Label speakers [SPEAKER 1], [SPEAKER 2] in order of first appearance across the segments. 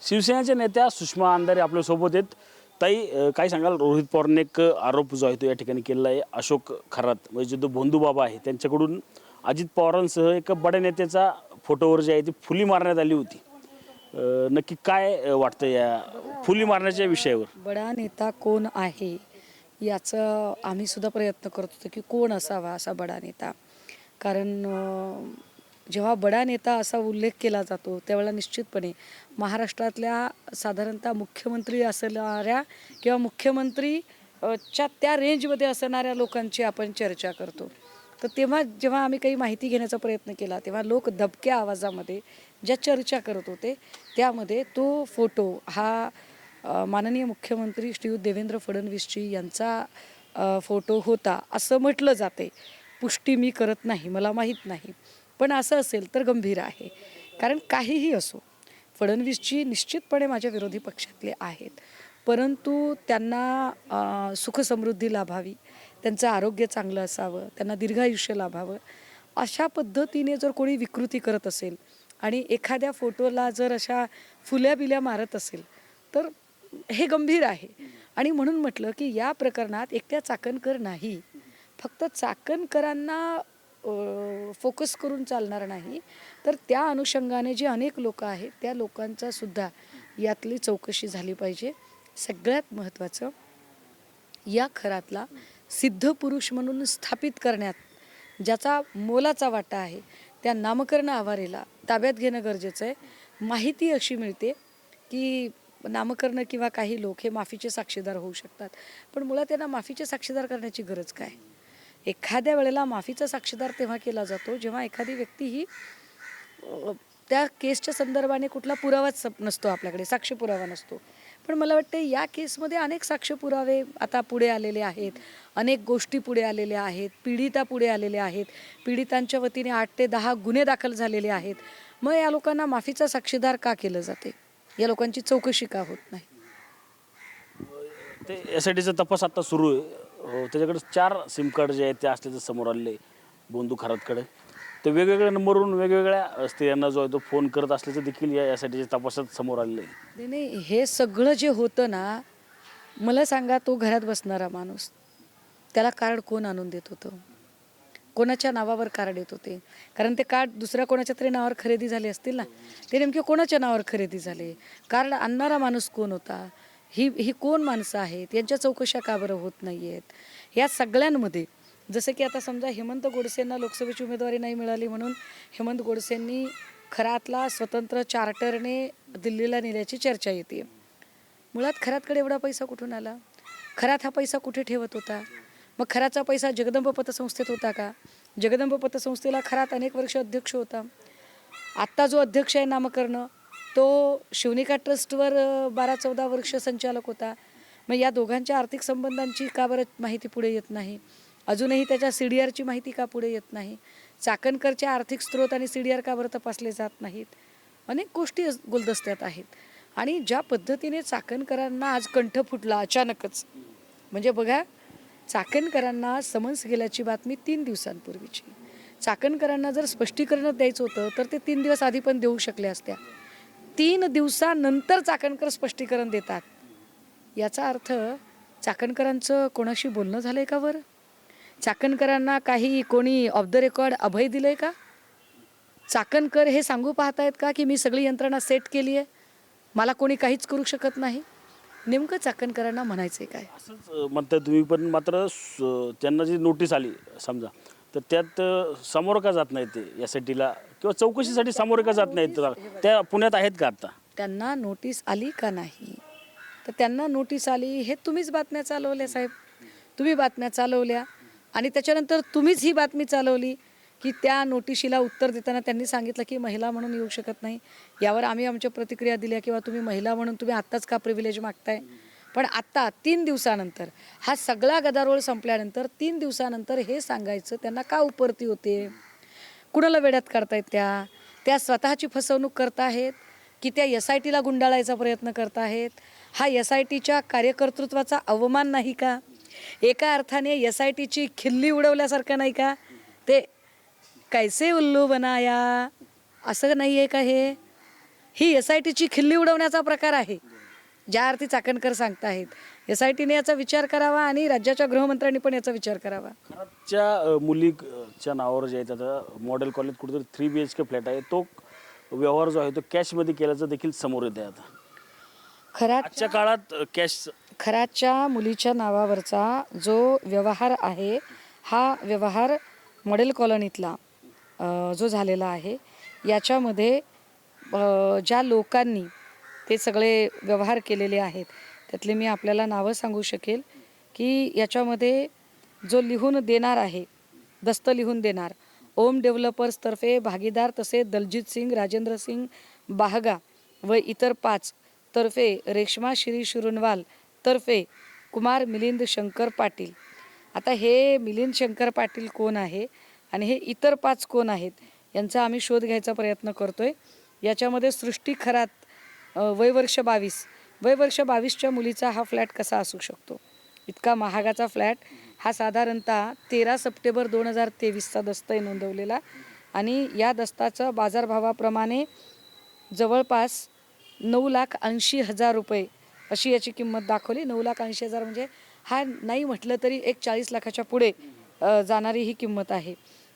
[SPEAKER 1] शिवसेनेच्या नेत्या सुषमा अंधारे आपल्यासोबत आहेत. ताई, काय सांगाल, रोहित पवारने एक आरोप जो आहे तो या ठिकाणी केलेला आहे. अशोक खरात म्हणजे जो भोंदूबाबा आहे त्यांच्याकडून अजित पवारांसह एका बड्या नेत्याचा फोटोवर जे आहे ती फुली मारण्यात आली होती. नक्की काय वाटतं या फुली मारण्याच्या विषयावर?
[SPEAKER 2] बडा नेता कोण आहे याचं आम्ही सुद्धा प्रयत्न करत होतो की कोण असावा असा बडा नेता. कारण जेव्हा बडा नेता असा उल्लेख केला जातो त्यावेळेला निश्चितपणे महाराष्ट्रातल्या साधारणतः मुख्यमंत्री असणाऱ्या किंवा मुख्यमंत्री च्या त्या रेंजमध्ये असणाऱ्या लोकांची आपण चर्चा करतो. तर तेव्हा जेव्हा आम्ही काही माहिती घेण्याचा प्रयत्न केला तेव्हा लोक दबक्या आवाजामध्ये ज्या चर्चा करत होते त्यामध्ये तो फोटो हा माननीय मुख्यमंत्री श्रीयुत देवेंद्र फडणवीसजी यांचा फोटो होता असं म्हटलं जाते. पुष्टी मी करत नाही, मला माहीत नाही, पण असं असेल तर गंभीर आहे. कारण काहीही असो, फडणवीसजी निश्चितपणे माझ्या विरोधी पक्षातले आहेत, परंतु त्यांना सुखसमृद्धी लाभावी, त्यांचं आरोग्य चांगलं असावं, त्यांना दीर्घायुष्य लाभावं अशा पद्धतीने जर कोणी विकृती करत असेल आणि एखाद्या फोटोला जर अशा फुल्या बिल्या मारत असेल तर हे गंभीर आहे. आणि म्हणून म्हटलं की या प्रकरणात एकट्या चाकणकर नाही, फक्त चाकणकरांना फोकस करून चालणार नाही, तर त्या अनुषंगाने जे अनेक लोक आहेत त्या लोकांचा सुद्धा यातली चौकशी झाली पाहिजे. सगळ्यात महत्त्वाचं, या खरातला सिद्ध पुरुष म्हणून स्थापित करण्यात ज्याचा मोलाचा वाटा आहे त्या नामकरण आवारेला ताब्यात घेणं गरजेचं आहे. माहिती अशी मिळते की नामकरण किंवा काही लोक हे माफीचे साक्षीदार होऊ शकतात, पण मुळात त्यांना माफीचे साक्षीदार करण्याची गरज काय? एखाद्या वेळेला माफीचा साक्षीदार तेव्हा केला जातो जेव्हा एखादी व्यक्ती ही त्या केसच्या संदर्भाने कुठला पुरावाच नसतो, आपल्याकडे साक्ष पुरावा नसतो. पण मला वाटते या केसमध्ये अनेक साक्ष पुरावे आता पुढे आलेले आहेत, अनेक गोष्टी पुढे आलेल्या आहेत, पीडिता पुढे आलेल्या आहेत, पीडितांच्या वतीने 8 ते 10 गुन्हे दाखल झालेले आहेत. मग या लोकांना माफीचा साक्षीदार का केलं जाते? या लोकांची चौकशी का होत नाही?
[SPEAKER 1] ते एसआयटीचा तपास आता सुरू आहे. त्याच्याकडे 4 सिम कार्ड जे आहेत ते असल्याचं समोर आले बोंदू खरातकडे. ते वेगवेगळ्या नंबरवरून वेगवेगळ्या स्त्रियांना जो आहे तो फोन करत असल्याचं देखील या एसआयटीच्या तपासात समोर आलेलं आहे.
[SPEAKER 2] नाही, हे सगळं जे होतं ना, मला सांगा, तो घरात बसणारा माणूस त्याला कार्ड कोण आणून देत होतं? कोणाच्या नावावर कार्ड येत होते? कारण ते कार्ड दुसऱ्या कोणाच्या तरी नावावर खरेदी झाले असतील ना, ते नेमके कोणाच्या नावावर खरेदी झाले? कार्ड आणणारा माणूस कोण होता? ही कोण माणसं आहेत? यांच्या चौकशा का बरं होत नाही आहेत? या सगळ्यांमध्ये जसं की आता समजा हेमंत गोडसेंना लोकसभेची उमेदवारी नाही मिळाली म्हणून हेमंत गोडसेंनी खरातला स्वतंत्र चार्टरने दिल्लीला नेल्याची चर्चा येते. मुळात खरातकडे एवढा पैसा कुठून आला? खरात हा पैसा कुठे ठेवत होता? मग खराचा पैसा जगदंब पतसंस्थेत होता का? जगदंब पतसंस्थेला खरात अनेक वर्ष अध्यक्ष होता. आत्ता जो अध्यक्ष आहे नामकरण, तो शिवनिका ट्रस्टवर 12-14 वर्ष संचालक होता. मग या दोघांच्या आर्थिक संबंधांची का बरं माहिती पुढे येत नाही? अजूनही त्याच्या CDRची माहिती का पुढे येत नाही? चाकणकरचे आर्थिक स्रोत आणि CDR का बरं तपासले जात नाहीत? अनेक गोष्टी गुलदस्त्यात आहेत. आणि ज्या पद्धतीने चाकणकरांना आज कंठ फुटला अचानकच, म्हणजे बघा, चाकणकरांना समन्स गेल्याची बातमी 3 दिवसांपूर्वीची. चाकणकरांना जर स्पष्टीकरण द्यायचं होतं तर ते 3 दिवस आधी पण देऊ शकले असत्या. 3 दिवसानंतर चाकणकर स्पष्टीकरण देतात. याचा अर्थ चाकणकरांचं कोणाशी बोलणं झालंय का बरं? चाकणकरांना काही कोणी ऑफ द रेकॉर्ड अभय दिलंय का? चाकणकर हे सांगू पाहतायत का की मी सगळी यंत्रणा सेट केली आहे, मला कोणी काहीच करू शकत नाही? नेमकं चाकणकरांना म्हणायचंय काय?
[SPEAKER 1] असंच म्हणताय तुम्ही, पण मात्र त्यांना जी नोटीस आली समजा, तर त्यात समोर का जात नाही ते एसआयटीला किंवा चौकशीसाठी समोर का जात नाहीत? त्या पुण्यात आहेत का आता?
[SPEAKER 2] त्यांना नोटीस आली का नाही? तर त्यांना नोटीस आली हे तुम्हीच बातम्या चालवल्या साहेब, तुम्ही बातम्या चालवल्या आणि त्याच्यानंतर तुम्हीच ही बातमी चालवली की त्या नोटिशीला उत्तर देताना त्यांनी सांगितलं की महिला म्हणून येऊ शकत नाही. यावर आम्ही आमच्या प्रतिक्रिया दिल्या किंवा तुम्ही महिला म्हणून तुम्ही आत्ताच का प्रिव्हिलेज मागताय? पण आत्ता 3 दिवसानंतर हा सगळा गदारोळ संपल्यानंतर 3 दिवसानंतर हे सांगायचं त्यांना का उपरती होते? कुणाला वेड्यात काढतायत? त्या स्वतःची फसवणूक करताहेत की त्या SITला गुंडाळायचा प्रयत्न करताहेत? हा SITच्या कार्यकर्तृत्वाचा अवमान नाही का? एका अर्थाने SITची खिल्ली उडवल्यासारखं नाही का? ते कैसे उल्लू बनाया असं नाही आहे का? ही SITची खिल्ली उडवण्याचा प्रकार आहे, ज्या अर्थी चाकणकर सांगताहेत. SITने याचा विचार करावा आणि राज्याच्या गृहमंत्र्यांनी पण याचा विचार करावा.
[SPEAKER 1] खरातच्या मुलीच्या नावावर जे आहे आता मॉडेल कॉलेज कुठेतरी 3 BHK फ्लॅट आहे, तो व्यवहार जो आहे तो कॅशमध्ये केल्याचं देखील समोर येत आहे. आता आजच्या काळात कॅश
[SPEAKER 2] खरातच्या मुलीच्या नावावरचा जो व्यवहार आहे, हा व्यवहार मॉडेल कॉलनीतला जो झालेला आहे, याच्यामध्ये ज्या लोकांनी ते सगळे व्यवहार केलेले आहेत त्यातले मी आपल्याला नावं सांगू शकेल की याच्यामध्ये जो लिहून देणार आहे, दस्त लिहून देणार, ओम डेव्हलपर्सतर्फे भागीदार तसे दलजीत सिंग, राजेंद्र सिंग बाहगा व इतर 5 तर्फे रेश्मा श्री शिरुनवाल तर्फे कुमार मिलिंद शंकर पाटील. आता हे मिलिंद शंकर पाटील कोण आहे आणि हे इतर 5 कोण आहेत यांचा आम्ही शोध घ्यायचा प्रयत्न करतोय. याच्यामध्ये सृष्टी खरात वयवर्ष 22च्या मुलीचा हा फ्लॅट कसा असू शकतो? इतका महागाचा फ्लॅट हा साधारणतः 13 सप्टेंबर 2023चा दस्त आहे नोंदवलेला आणि या दस्ताचा बाजारभावाप्रमाणे जवळपास 9,80,000 रुपये अशी याची किंमत दाखवली. 9,80,000 म्हणजे हा नाही म्हटलं तरी एक 40 लाखाच्या पुढे जाणारी ही किंमत आहे.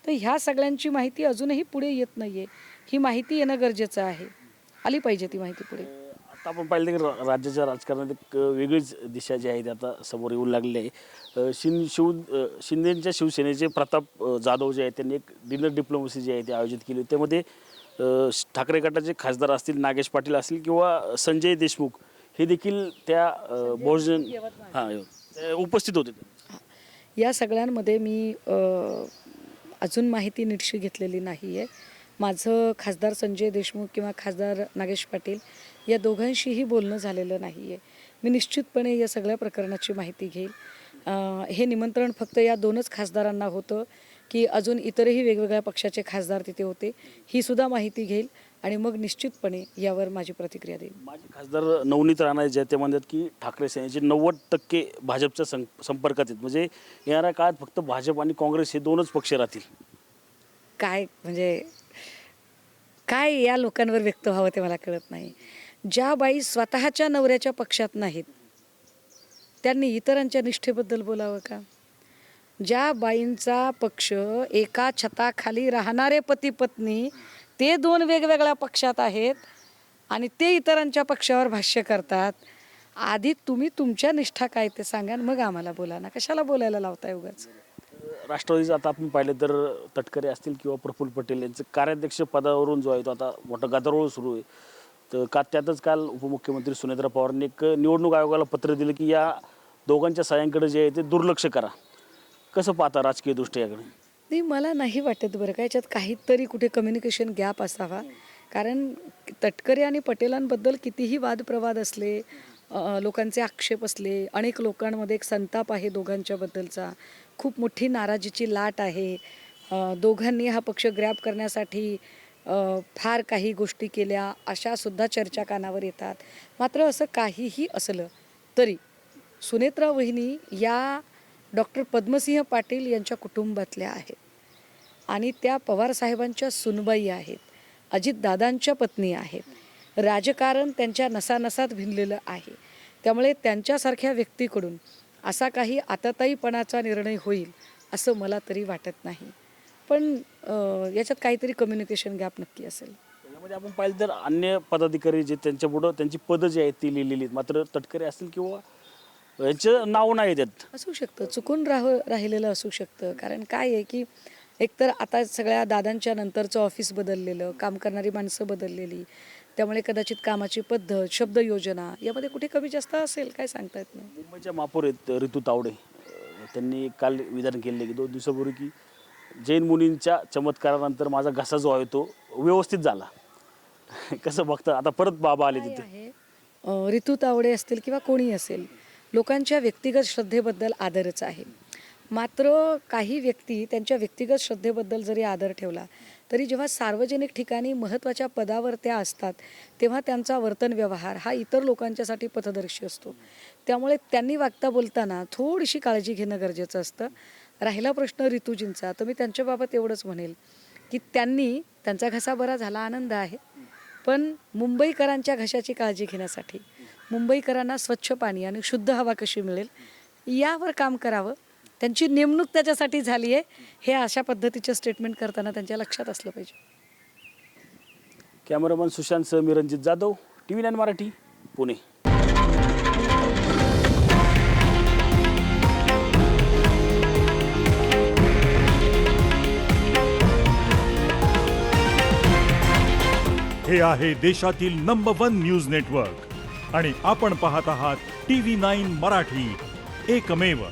[SPEAKER 2] तर ह्या सगळ्यांची माहिती अजूनही पुढे येत नाही आहे. ही माहिती येणं गरजेचं आहे, आली पाहिजे ती माहिती पुढे.
[SPEAKER 1] आता आपण पाहिलं की राज्याच्या राजकारणात एक वेगळीच दिशा जी आहे ती आता समोर येऊ लागली आहे. शिंदेच्या शिवसेनेचे प्रताप जाधव जे आहेत त्यांनी एक डिनर डिप्लोमसी जी आहे ती आयोजित केली. त्यामध्ये ठाकरे गटाचे खासदार असतील, नागेश पाटील असतील किंवा संजय देशमुख हे देखील त्या भोजन उपस्थित होते.
[SPEAKER 2] या सगळ्यांमध्ये मी अजून माहिती नीटशी घेतलेली नाही आहे. माझं खासदार संजय देशमुख किंवा खासदार नागेश पाटील या दोघांशीही बोलणं झालेलं नाही आहे. मी निश्चितपणे या सगळ्या प्रकरणाची माहिती घेईल. हे निमंत्रण फक्त या 2च खासदारांना होतं की अजून इतरही वेगवेगळ्या पक्षाचे खासदार तिथे होते, ही सुद्धा माहिती घेईल आणि मग निश्चितपणे यावर माझी प्रतिक्रिया देईल.
[SPEAKER 1] माझे खासदार नवनीत राणा जे ते म्हणतात की ठाकरे सेनेचे 90% भाजपच्या संपर्कात आहेत, म्हणजे येणाऱ्या काळात फक्त भाजप आणि काँग्रेस हे 2च पक्ष राहतील.
[SPEAKER 2] काय म्हणजे काय या लोकांवर व्यक्त व्हावं ते मला कळत नाही. ज्या बाई स्वतःच्या नवऱ्याच्या पक्षात नाहीत त्यांनी इतरांच्या निष्ठेबद्दल बोलावं का? ज्या बाईंचा पक्ष एका छताखाली राहणारे पती पत्नी ते 2 वेगवेगळ्या पक्षात आहेत आणि ते इतरांच्या पक्षावर भाष्य करतात. आधी तुम्ही तुमच्या निष्ठा काय ते सांगा, मग आम्हाला बोला ना. कशाला बोलायला लावताय उगाच?
[SPEAKER 1] राष्ट्रवादीचं आता आपण पाहिलं तर तटकरे असतील किंवा प्रफुल्ल पटेल यांचं कार्याध्यक्ष पदावरून जो आहे तो आता मोठा गदारोळ सुरू आहे. तर त्यातच काल उपमुख्यमंत्री सुनेत्रा पवारांनी एक निवडणूक आयोगाला पत्र दिलं की या दोघांच्या सह्यांकडे जे आहे ते दुर्लक्ष करा. कसं पाहता राजकीय दृष्ट्या याकडे?
[SPEAKER 2] नाही, मला नाही वाटत बरं का याच्यात काहीतरी कुठे कम्युनिकेशन गॅप असावा. कारण तटकरे आणि पटेलांबद्दल कितीही वादप्रवाद असले, लोकांचे आक्षेप असले, अनेक लोकांमध्ये एक संताप आहे दोघांच्याबद्दलचा, खूप मोठी नाराजीची लाट आहे. दोघांनी हा पक्ष ग्रॅब करण्यासाठी फार काही गोष्टी केल्या अशा सुद्धा चर्चा कानावर येतात. मात्र असं काहीही असलं तरी सुनेत्रा वहिनी या डॉक्टर पद्मसिंह पाटील यांच्या कुटुंबातल्या आहेत आणि त्या पवारसाहेबांच्या सुनबाई आहेत, अजितदादांच्या पत्नी आहेत. राजकारण त्यांच्या नसानसात भिनलेलं आहे. त्यामुळे त्यांच्यासारख्या व्यक्तीकडून असा काही आताताईपणाचा निर्णय होईल असं मला तरी वाटत नाही. पण याच्यात काहीतरी कम्युनिकेशन गॅप नक्की असेल.
[SPEAKER 1] त्यामध्ये आपण पाहिलं तर अन्य पदाधिकारी जे त्यांच्यापुढं त्यांची पदं जी आहेत ती लिहिलेली आहेत, मात्र तटकरे असतील किंवा यांचं नाव नाही देत.
[SPEAKER 2] असू शकतं, चुकून राहिलेलं असू शकतं. कारण काय आहे की एकतर आता सगळ्या दादांच्या नंतरचं ऑफिस बदललेलं, काम करणारी माणसं बदललेली, त्यामुळे कदाचित कामाची पद्धत, शब्द योजना यामध्ये कुठे कमी जास्त असेल, काय सांगता येत नाही.
[SPEAKER 1] मुंबईच्या महापौर आहेत ऋतू तावडे, त्यांनी काल विधान केले की 2 दिवसापूर्वी की जैन मुनींच्या चमत्कारानंतर माझा घसा जो आहे तो व्यवस्थित झाला. कसं बघता? आता परत बाबा आले तिथे.
[SPEAKER 2] आहे ऋतू तावडे असतील किंवा कोणी असेल, लोकांच्या व्यक्तिगत श्रद्धेबद्दल आदरच आहे. मात्र काही व्यक्ती त्यांच्या व्यक्तिगत श्रद्धेबद्दल जरी आदर ठेवला तरी जेव्हा सार्वजनिक ठिकाणी महत्त्वाच्या पदावर त्या असतात तेव्हा त्यांचा वर्तन व्यवहार हा इतर लोकांच्यासाठी पथदर्शी असतो. त्यामुळे त्यांनी वागता बोलताना थोडीशी काळजी घेणं गरजेचं असतं. राहिला प्रश्न ऋतूजींचा, तर मी त्यांच्याबाबत एवढंच म्हणेल की त्यांचा घसा बरा झाला, आनंद आहे. पण मुंबईकरांच्या घशाची काळजी घेण्यासाठी मुंबईकरांना स्वच्छ पाणी आणि शुद्ध हवा कशी मिळेल यावर काम करावं. त्यांची नेमणूक त्याच्यासाठी झाली आहे हे अशा पद्धतीचे स्टेटमेंट करताना त्यांच्या लक्षात असलं पाहिजे.
[SPEAKER 1] कॅमेरामन सुशांतसह मी रणजित जाधव, TV9 मराठी, पुणे.
[SPEAKER 3] हे आहे देशातील नंबर 1 न्यूज नेटवर्क आणि आपण पाहत आहात TV9 मराठी, एकमेव.